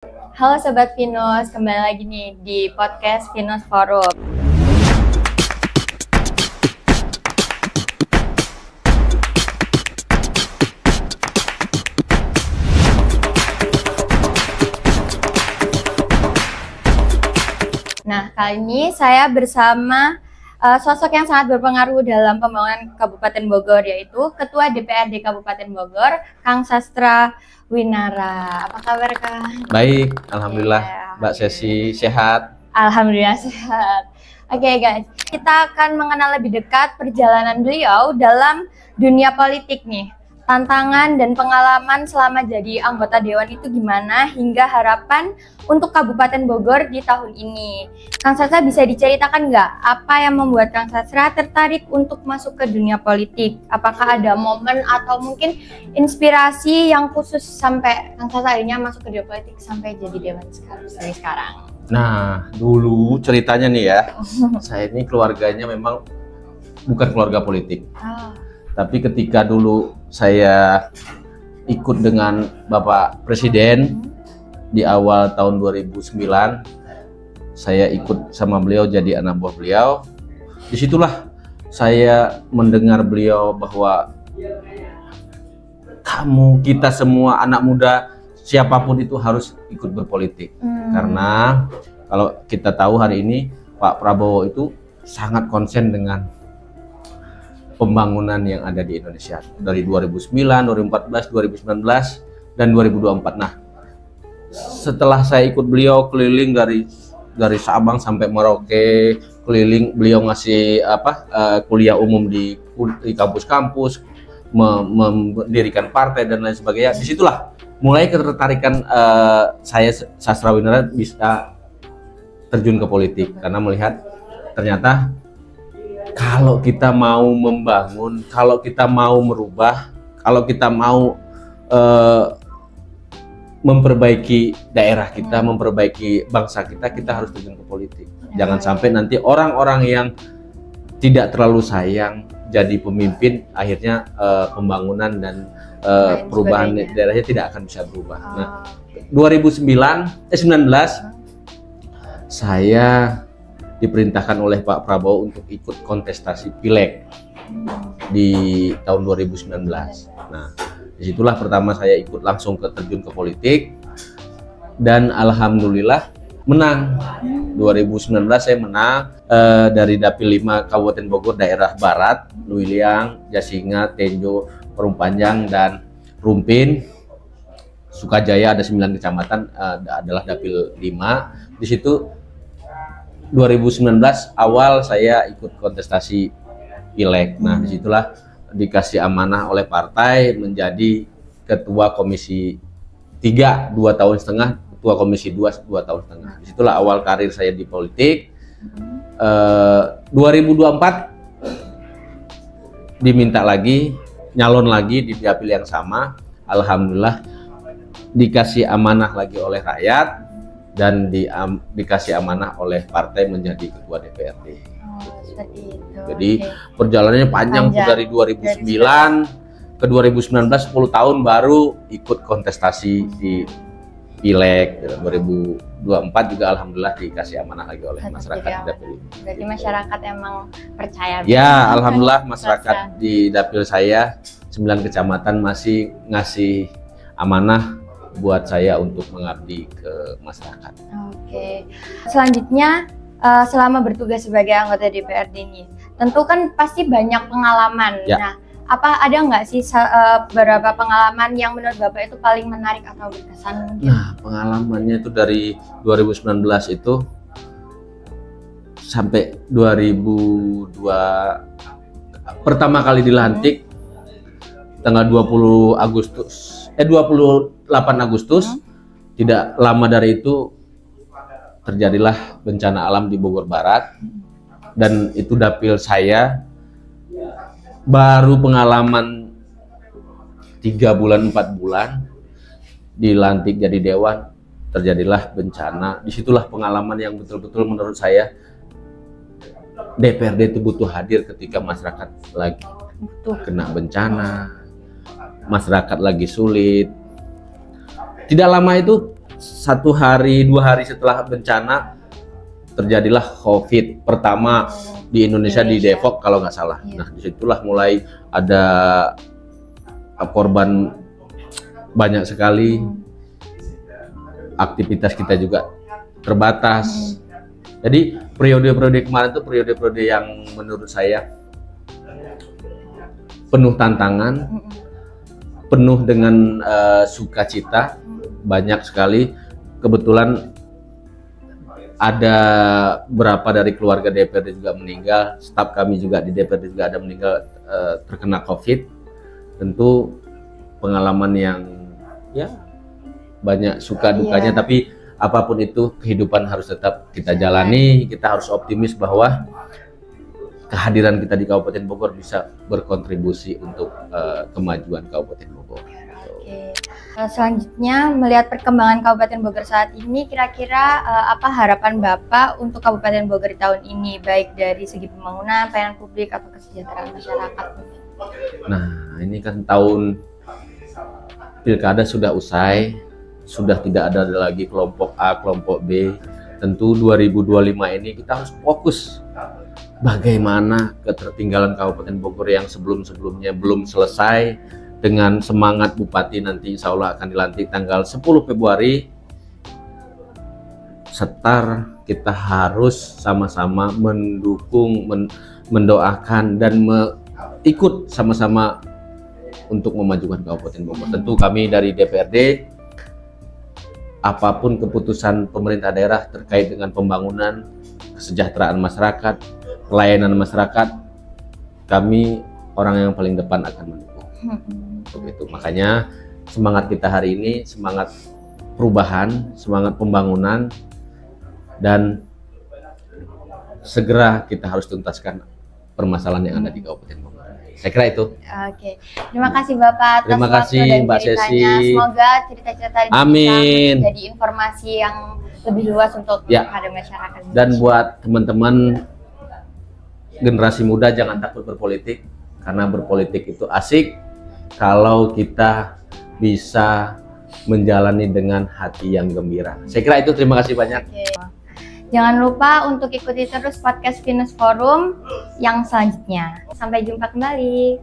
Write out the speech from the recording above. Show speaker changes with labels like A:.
A: Halo Sobat Venus, kembali lagi nih di podcast Venus Forum. Nah, kali ini saya bersama sosok yang sangat berpengaruh dalam pembangunan Kabupaten Bogor, yaitu Ketua DPRD Kabupaten Bogor, Kang Sastra Winara. Apa kabar, Kang?
B: Baik, alhamdulillah. Mbak Sesi sehat.
A: Alhamdulillah sehat. Oke guys, kita akan mengenal lebih dekat perjalanan beliau dalam dunia politik nih. Tantangan dan pengalaman selama jadi anggota Dewan itu gimana, hingga harapan untuk Kabupaten Bogor di tahun ini. Kang Sastra bisa diceritakan nggak apa yang membuat Kang Sastra tertarik untuk masuk ke dunia politik? Apakah ada momen atau mungkin inspirasi yang khusus sampai Kang Sastra akhirnya masuk ke dunia politik sampai jadi Dewan sekarang?
B: Nah, dulu ceritanya nih ya, saya ini keluarganya memang bukan keluarga politik. Tapi ketika dulu saya ikut dengan Bapak Presiden di awal tahun 2009, saya ikut sama beliau jadi anak buah beliau. Disitulah saya mendengar beliau bahwa kita semua anak muda, siapapun itu harus ikut berpolitik. Karena kalau kita tahu hari ini Pak Prabowo itu sangat konsen dengan pembangunan yang ada di Indonesia dari 2009, 2014, 2019, dan 2024. Nah, setelah saya ikut beliau keliling dari Sabang sampai Merauke, keliling beliau ngasih kuliah umum di kampus-kampus, mendirikan partai dan lain sebagainya. Disitulah mulai ketertarikan saya Sastra Winara bisa terjun ke politik, karena melihat ternyata kalau kita mau membangun, kalau kita mau merubah, kalau kita mau memperbaiki daerah kita, memperbaiki bangsa kita, kita harus terjun ke politik. Jangan sampai nanti orang-orang yang tidak terlalu sayang jadi pemimpin, akhirnya pembangunan dan perubahan daerahnya tidak akan bisa berubah. Nah, 2019 saya diperintahkan oleh Pak Prabowo untuk ikut kontestasi Pileg di tahun 2019. Nah, disitulah pertama saya ikut langsung terjun ke politik, dan alhamdulillah menang. 2019 saya menang dari Dapil 5 Kabupaten Bogor daerah Barat, Luiliang, Jasinga, Tenjo, Parung Panjang, dan Rumpin. Sukajaya ada 9 kecamatan, adalah Dapil 5. Di situ 2019 awal saya ikut kontestasi Pileg. Nah, disitulah dikasih amanah oleh partai menjadi ketua komisi 3 2 tahun setengah, ketua komisi 2 tahun setengah. Disitulah awal karir saya di politik. 2024 diminta lagi, nyalon lagi di dapil yang sama. Alhamdulillah dikasih amanah lagi oleh rakyat, dan dikasih amanah oleh partai menjadi ketua DPRD.
A: Seperti itu.
B: Jadi perjalanannya panjang. Dari 2009 ke 2019, 10 tahun baru ikut kontestasi di Pileg. 2024 juga alhamdulillah dikasih amanah lagi oleh masyarakat di dapil.
A: Berarti masyarakat emang percaya.
B: Ya, alhamdulillah masyarakat di dapil saya 9 kecamatan masih ngasih amanah buat saya untuk mengabdi ke masyarakat.
A: Oke. Selanjutnya, selama bertugas sebagai anggota DPRD ini, tentu kan pasti banyak pengalaman.
B: Ya.
A: Nah, ada nggak sih beberapa pengalaman yang menurut Bapak itu paling menarik atau berkesan mungkin?
B: Nah, pengalamannya itu dari 2019 itu sampai 2002 pertama kali dilantik tanggal 28 Agustus. Tidak lama dari itu terjadilah bencana alam di Bogor Barat, dan itu dapil saya baru pengalaman 3 bulan 4 bulan dilantik jadi dewan, terjadilah bencana. Disitulah pengalaman yang betul-betul menurut saya DPRD itu butuh hadir ketika masyarakat lagi kena bencana, masyarakat lagi sulit. Tidak lama itu 1 hari 2 hari setelah bencana terjadilah COVID pertama di Indonesia, di Depok kalau nggak salah. Nah, disitulah mulai ada korban banyak sekali, aktivitas kita juga terbatas. Jadi periode-periode kemarin itu periode-periode yang menurut saya penuh tantangan, penuh dengan sukacita, banyak sekali. Kebetulan ada berapa dari keluarga DPRD juga meninggal, staf kami juga di DPRD juga ada meninggal terkena COVID. Tentu pengalaman yang ya banyak suka dukanya, tapi apapun itu kehidupan harus tetap kita jalani. Kita harus optimis bahwa kehadiran kita di Kabupaten Bogor bisa berkontribusi untuk kemajuan Kabupaten Bogor.
A: Oke. Selanjutnya, melihat perkembangan Kabupaten Bogor saat ini, kira-kira apa harapan Bapak untuk Kabupaten Bogor di tahun ini, baik dari segi pembangunan, pelayanan publik, atau kesejahteraan masyarakat?
B: Nah, ini kan tahun pilkada sudah usai, sudah tidak ada lagi kelompok A, kelompok B. Tentu 2025 ini kita harus fokus bagaimana ketertinggalan Kabupaten Bogor yang sebelum-sebelumnya belum selesai. Dengan semangat Bupati nanti insya Allah akan dilantik tanggal 10 Februari. Setar kita harus sama-sama mendukung, mendoakan, dan ikut sama-sama untuk memajukan Kabupaten Bogor. Tentu kami dari DPRD, apapun keputusan pemerintah daerah terkait dengan pembangunan, kesejahteraan masyarakat, pelayanan masyarakat, kami orang yang paling depan akan mendukung. Untuk itu, makanya semangat kita hari ini semangat perubahan, semangat pembangunan, dan segera kita harus tuntaskan permasalahan yang ada di Kabupaten Bogor. Saya kira itu.
A: Oke, terima kasih Bapak atas
B: terima kasih Mbak Sesi.
A: Semoga cerita-cerita ini bisa menjadi informasi yang lebih luas untuk pada masyarakat.
B: Dan buat teman-teman generasi muda, jangan takut berpolitik, karena berpolitik itu asik kalau kita bisa menjalani dengan hati yang gembira. Saya kira itu, terima kasih banyak.
A: Jangan lupa untuk ikuti terus podcast Venus Forum yang selanjutnya. Sampai jumpa kembali.